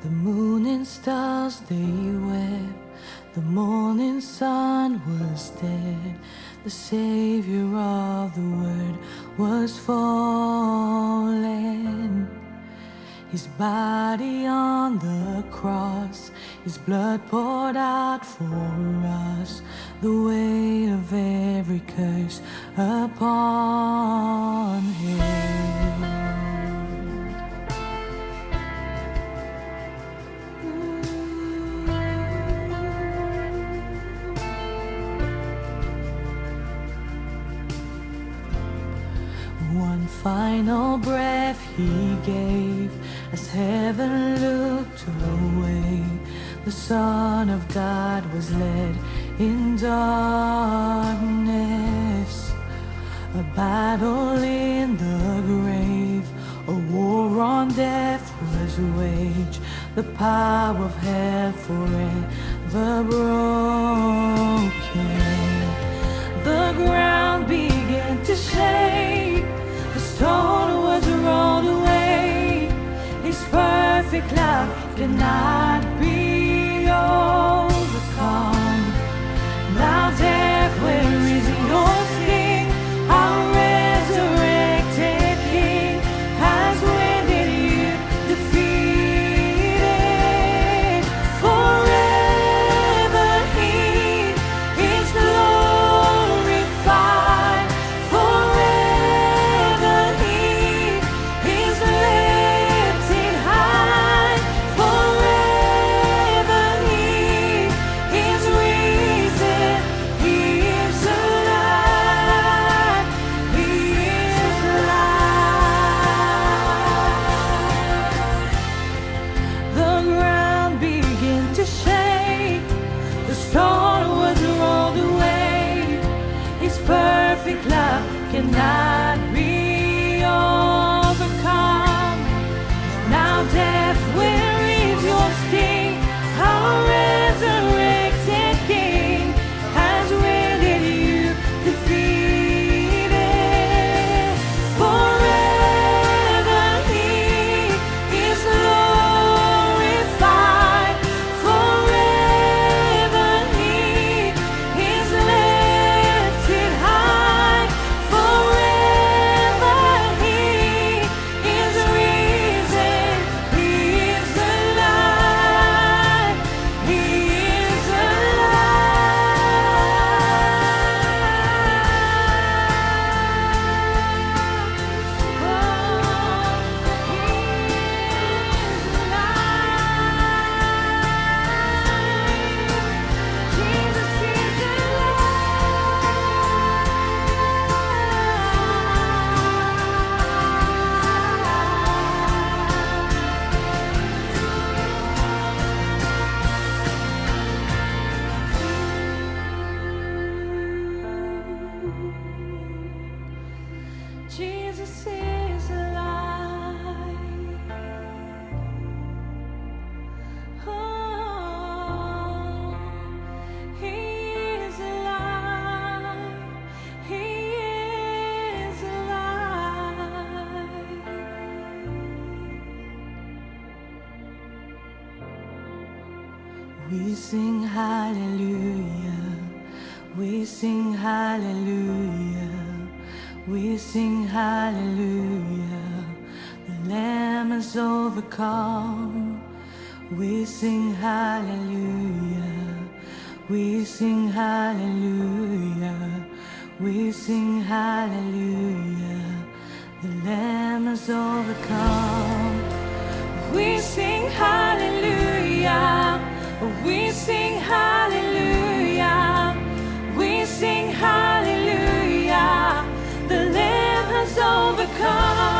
The moon and stars, they wept. The morning sun was dead. The Savior of the world was fallen. His body on the cross, His blood poured out for us, the weight of every curse upon Him. One final breath He gave as heaven looked away. The Son of God was led in darkness. A battle in the grave, a war on death was waged. The power of hell forever broken. The ground began to shake. The stone was rolled away. His perfect love cannot be overcome. Now death, where is your sting? Our resurrected King has winded you defeated. Forever He is glorified. Forever He is lifted high. Forever He is risen. He is alive. He is alive. The ground began to shake. The stone was rolled away. His perfect love cannot be overcome. Now death, where is your sting? Our resurrected King has rendered you defeated. Forever He is glorified. Forever He is lifted high. Forever He is risen. He is alive. He is Jesus is alive. Oh, He is alive. He is alive. We sing hallelujah. We sing hallelujah. We sing hallelujah. The Lamb is overcome. We sing hallelujah. We sing hallelujah. We sing hallelujah. The Lamb is overcome. We sing hallelujah. We sing hallelujah. We sing hallelujah. The Lamb has overcome.